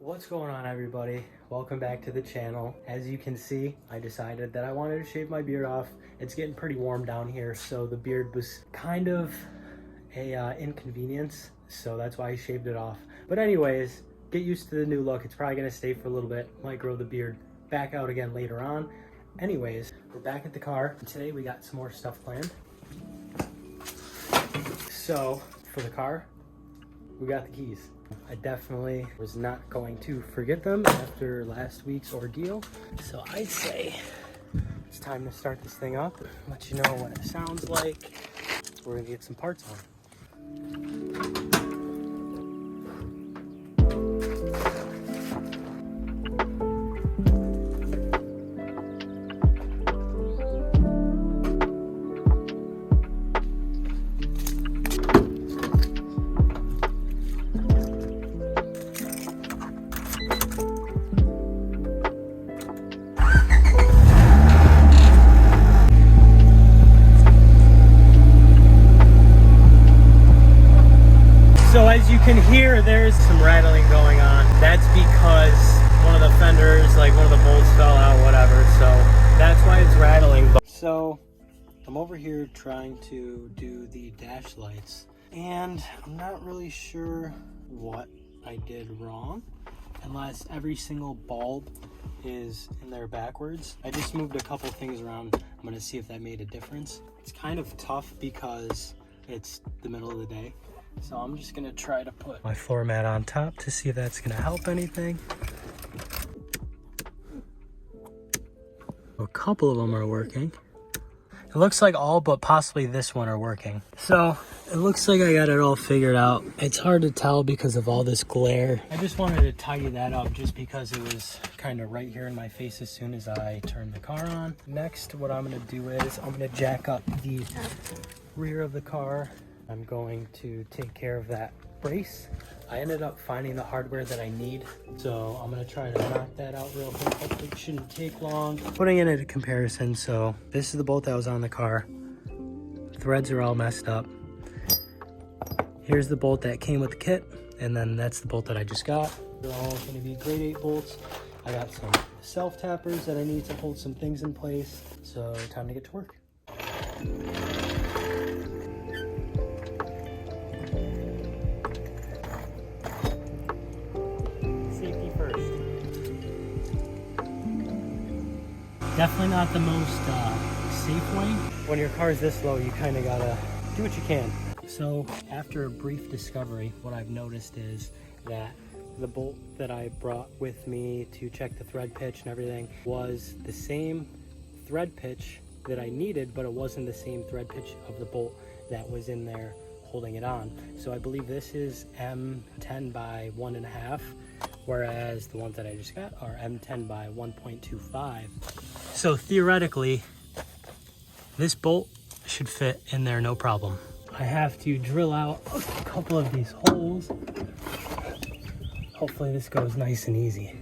What's going on, everybody? Welcome back to the channel. As you can see, I decided that I wanted to shave my beard off. It's getting pretty warm down here, so the beard was kind of a inconvenience, so that's why I shaved it off. But anyways, get used to the new look. It's probably gonna stay for a little bit. Might grow the beard back out again later on. Anyways, we're back at the car. Today we got some more stuff planned. So for the car, we got the keys. I definitely was not going to forget them after last week's ordeal. So I'd say it's time to start this thing up, let you know what it sounds like. We're gonna get some parts on. So as you can hear, there's some rattling going on. That's because one of the fenders, like one of the bolts fell out, whatever. So that's why it's rattling. So I'm over here trying to do the dash lights, and I'm not really sure what I did wrong, unless every single bulb is in there backwards. I just moved a couple things around. I'm gonna see if that made a difference. It's kind of tough because it's the middle of the day. So I'm just gonna try to put my floor mat on top to see if that's gonna help anything. A couple of them are working. It looks like all but possibly this one are working. So it looks like I got it all figured out. It's hard to tell because of all this glare. I just wanted to tidy that up just because it was kind of right here in my face as soon as I turned the car on. Next, what I'm gonna do is I'm gonna jack up the rear of the car. I'm going to take care of that brace. I ended up finding the hardware that I need, so I'm gonna try to knock that out real quick. Hopefully it shouldn't take long. Putting it in a comparison, so this is the bolt that was on the car. Threads are all messed up. Here's the bolt that came with the kit, and then that's the bolt that I just got. They're all gonna be grade 8 bolts. I got some self-tappers that I need to hold some things in place, so time to get to work. Definitely not the most safe way. When your car is this low, you kind of gotta do what you can. So after a brief discovery, what I've noticed is that the bolt that I brought with me to check the thread pitch and everything was the same thread pitch that I needed, but it wasn't the same thread pitch of the bolt that was in there holding it on. So I believe this is M10 by 1.5, whereas the ones that I just got are M10 by 1.25. So theoretically, this bolt should fit in there no problem. I have to drill out a couple of these holes. Hopefully this goes nice and easy.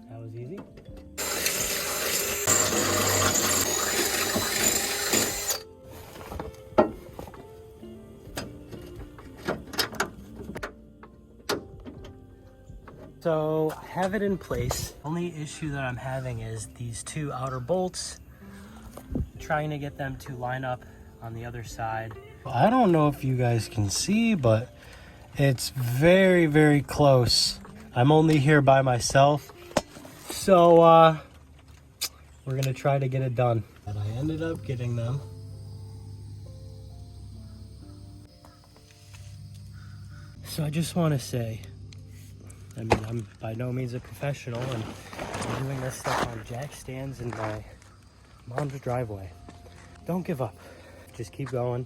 That was easy. So I have it in place. Only issue that I'm having is these two outer bolts, trying to get them to line up on the other side. I don't know if you guys can see, but it's very, very close. I'm only here by myself. So we're gonna try to get it done. And I ended up getting them. So I just wanna say, I mean, I'm by no means a professional, and I'm doing this stuff on jack stands in my mom's driveway. Don't give up. Just keep going.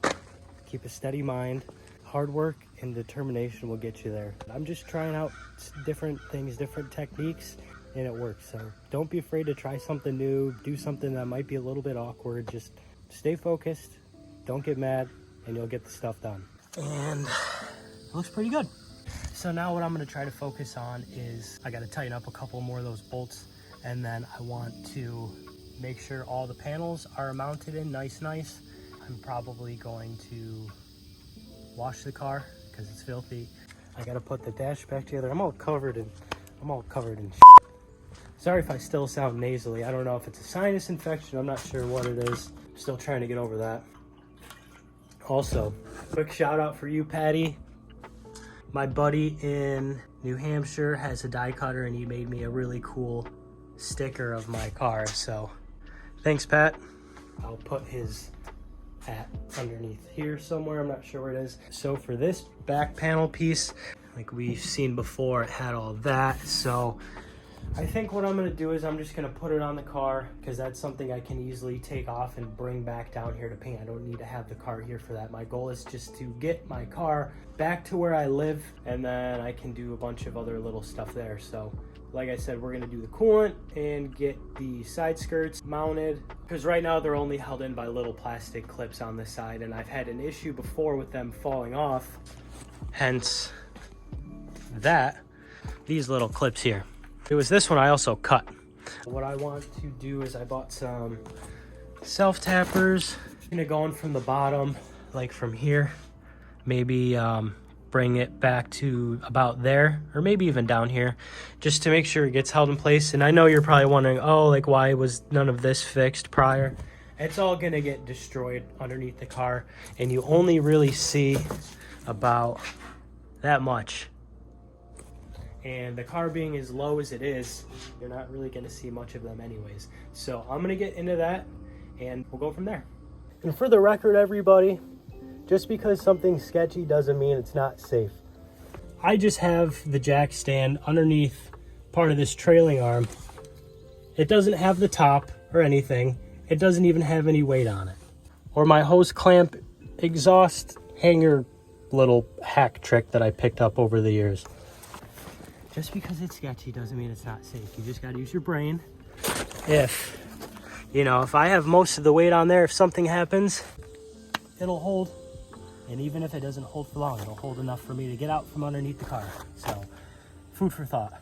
Keep a steady mind. Hard work and determination will get you there. I'm just trying out different things, different techniques, and it works. So don't be afraid to try something new. Do something that might be a little bit awkward. Just stay focused. Don't get mad, and you'll get the stuff done. And it looks pretty good. So now what I'm going to try to focus on is I got to tighten up a couple more of those bolts, and then I want to make sure all the panels are mounted in nice. I'm probably going to wash the car because it's filthy. I gotta put the dash back together. I'm all covered in shit. Sorry if I still sound nasally. I don't know if it's a sinus infection. I'm not sure what it is. I'm still trying to get over that. Also, quick shout out for you, Patty. My buddy in New Hampshire has a die cutter and he made me a really cool sticker of my car. So thanks, Pat. I'll put his at underneath here somewhere. I'm not sure where it is. So for this back panel piece, like we've seen before, it had all that. So I think what I'm gonna do is I'm just gonna put it on the car because that's something I can easily take off and bring back down here to paint. I don't need to have the car here for that. My goal is just to get my car back to where I live, and then I can do a bunch of other little stuff there. So like I said, we're gonna do the coolant and get the side skirts mounted because right now they're only held in by little plastic clips on the side, and I've had an issue before with them falling off, hence these little clips here. It was this one I also cut. What I want to do is I bought some self-tappers. I'm gonna go in from the bottom, like from here, maybe bring it back to about there, or maybe even down here, just to make sure it gets held in place. And I know you're probably wondering, oh, like why was none of this fixed prior? It's all gonna get destroyed underneath the car, and you only really see about that much. And the car being as low as it is, you're not really gonna see much of them anyways. So I'm gonna get into that and we'll go from there. And for the record, everybody, just because something's sketchy doesn't mean it's not safe. I just have the jack stand underneath part of this trailing arm. It doesn't have the top or anything. It doesn't even have any weight on it. Or my hose clamp exhaust hanger little hack trick that I picked up over the years. Just because it's sketchy doesn't mean it's not safe. You just gotta use your brain. If I have most of the weight on there, if something happens, it'll hold. And even if it doesn't hold for long, it'll hold enough for me to get out from underneath the car. So, food for thought.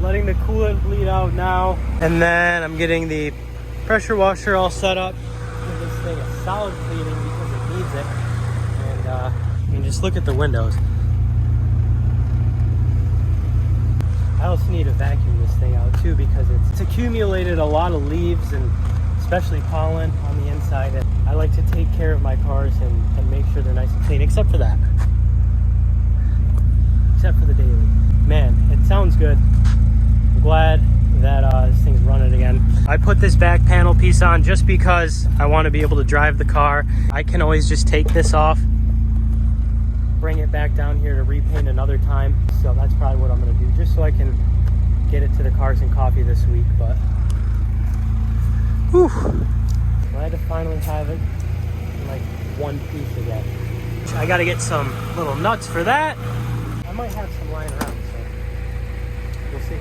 Letting the coolant bleed out now. And then I'm getting the pressure washer all set up. Give this thing a solid cleaning because it needs it. And just look at the windows. I also need to vacuum this thing out too because it's accumulated a lot of leaves and especially pollen on the inside. And I like to take care of my cars and make sure they're nice and clean, except for that. Except for the daily. Man, it sounds good. I'm glad that this thing's running again. I put this back panel piece on just because I want to be able to drive the car. I can always just take this off, bring it back down here to repaint another time. So that's probably what I'm going to do, just so I can get it to the Cars and Coffee this week. But whew, glad to finally have it in like one piece again. I got to get some little nuts for that. I might have some lying around, so we'll see.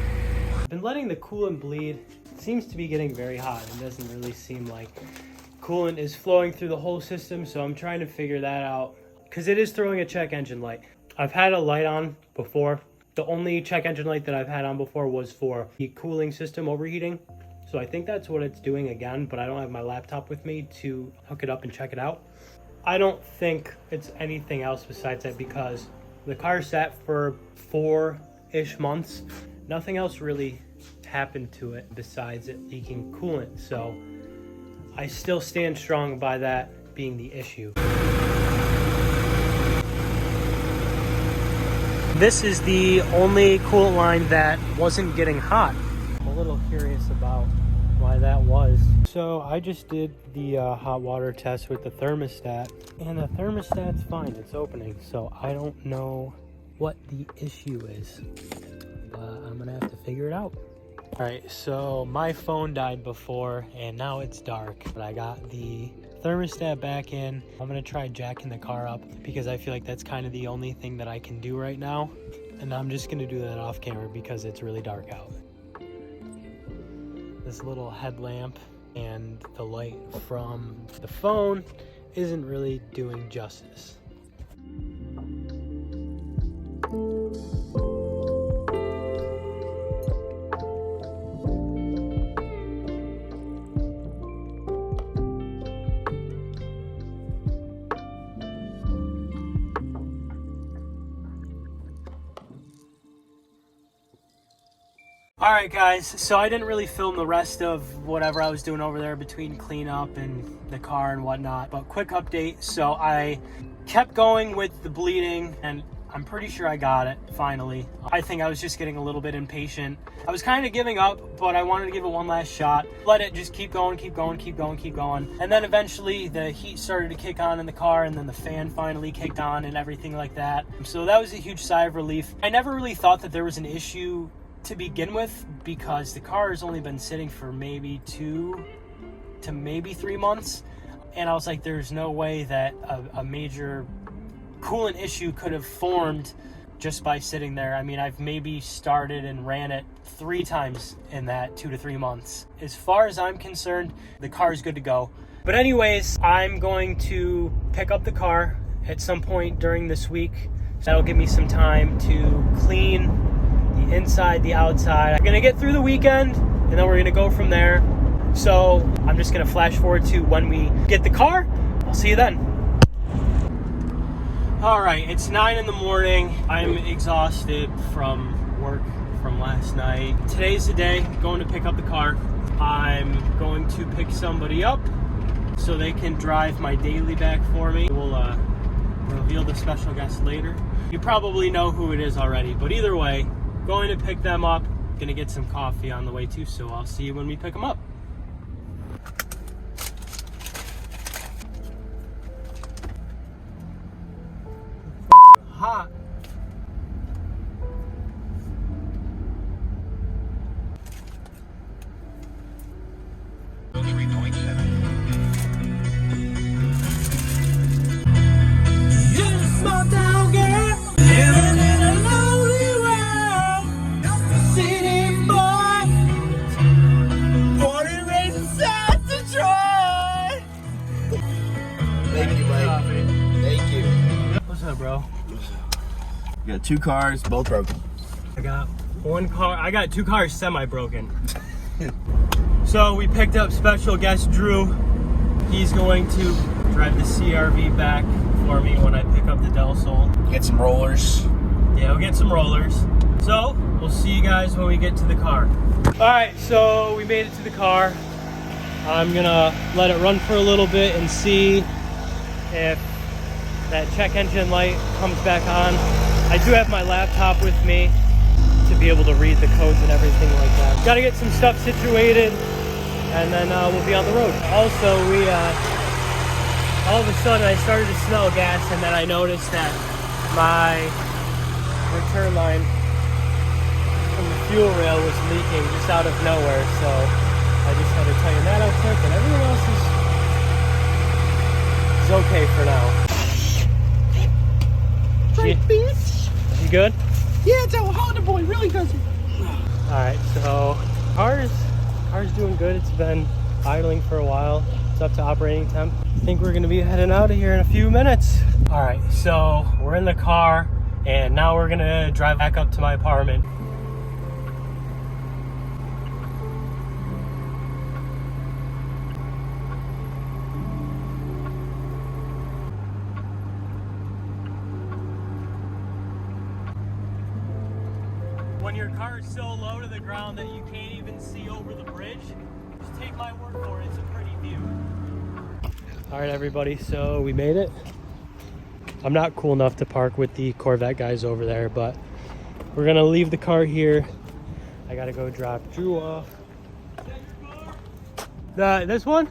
I've been letting the coolant bleed. It seems to be getting very hot. It doesn't really seem like coolant is flowing through the whole system, so I'm trying to figure that out because it is throwing a check engine light. I've had a light on before. The only check engine light that I've had on before was for the cooling system overheating. So I think that's what it's doing again, but I don't have my laptop with me to hook it up and check it out. I don't think it's anything else besides that because the car sat for 4-ish months. nothing else really happened to it besides it leaking coolant. So I still stand strong by that being the issue. This is the only coolant line that wasn't getting hot. I'm a little curious about why that was. So I just did the hot water test with the thermostat, and the thermostat's fine, it's opening. So I don't know what the issue is, but I'm gonna have to figure it out. All right, so my phone died before and now it's dark, but I got the thermostat back in. I'm gonna try jacking the car up because I feel like that's kind of the only thing that I can do right now. And I'm just gonna do that off camera because it's really dark out. This little headlamp and the light from the phone isn't really doing justice. All right, guys, so I didn't really film the rest of whatever I was doing over there between cleanup and the car and whatnot, but quick update. So I kept going with the bleeding and I'm pretty sure I got it finally. I think I was just getting a little bit impatient. I was kind of giving up, but I wanted to give it one last shot. Let it just keep going. And then eventually the heat started to kick on in the car, and then the fan finally kicked on and everything like that. So that was a huge sigh of relief. I never really thought that there was an issue to begin with because the car has only been sitting for maybe 2 to maybe 3 months, and I was like, there's no way that a major coolant issue could have formed just by sitting there. I mean, I've maybe started and ran it 3 times in that 2 to 3 months. As far as I'm concerned, the car is good to go. But anyways, I'm going to pick up the car at some point during this week. That'll give me some time to clean the inside, the outside. I'm gonna get through the weekend and then we're gonna go from there. So I'm just gonna flash forward to when we get the car. I'll see you then. All right, it's 9 in the morning. I'm exhausted from work from last night. Today's the day, going to pick up the car. I'm going to pick somebody up so they can drive my daily back for me. We'll reveal the special guest later. You probably know who it is already, but either way, going to pick them up, gonna get some coffee on the way too, so I'll see you when we pick them up. Hot. Bro, you got 2 cars, both broken. I got 2 cars semi-broken. So we picked up special guest Drew. He's going to drive the CRV back for me when I pick up the Del Sol. Get some rollers. Yeah, we'll get some rollers. So we'll see you guys when we get to the car. All right, so we made it to the car. I'm gonna let it run for a little bit and see if that check engine light comes back on. I do have my laptop with me to be able to read the codes and everything like that. Got to get some stuff situated, and then we'll be on the road. Also, all of a sudden I started to smell gas, and then I noticed that my return line from the fuel rail was leaking just out of nowhere, so I just had to tighten that up quick, and everything else is okay for now. Hey, bitch. You good? Yeah, it's a Honda boy, really does it. Alright, so car's doing good. It's been idling for a while. It's up to operating temp. I think we're gonna be heading out of here in a few minutes. Alright, so we're in the car and now we're gonna drive back up to my apartment. When you're car is so low to the ground that you can't even see over the bridge. Just take my word for it, it's a pretty view. All right, everybody, so we made it. I'm not cool enough to park with the Corvette guys over there, but we're gonna leave the car here. I gotta go drop Drew off. This one?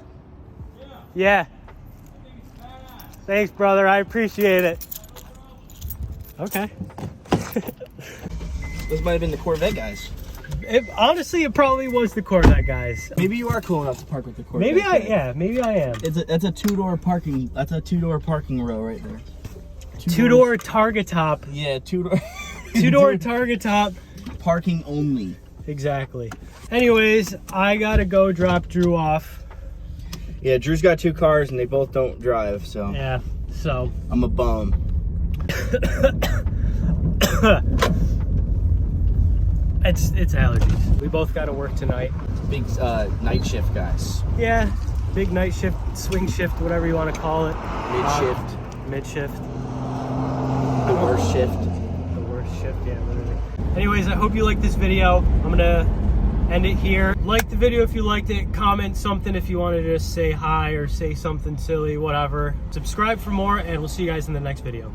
Yeah. Thanks, brother. I appreciate it. Okay. This might have been the Corvette guys. Honestly, it probably was the Corvette guys. Maybe you are cool enough to park with the Corvette. Maybe I am. That's a two-door parking. That's a two-door parking row right there. Two-door Target top. Yeah, two-door. Two-door Target top. Parking only. Exactly. Anyways, I gotta go drop Drew off. Yeah, Drew's got 2 cars and they both don't drive, so. Yeah, so. I'm a bum. It's allergies. We both gotta work tonight. Big night shift guys. Yeah, big night shift, swing shift, whatever you want to call it. Mid-shift. Mid-shift. The worst shift. The worst shift, yeah, literally. Anyways, I hope you liked this video. I'm gonna end it here. Like the video if you liked it. Comment something if you want to just say hi or say something silly, whatever. Subscribe for more, and we'll see you guys in the next video.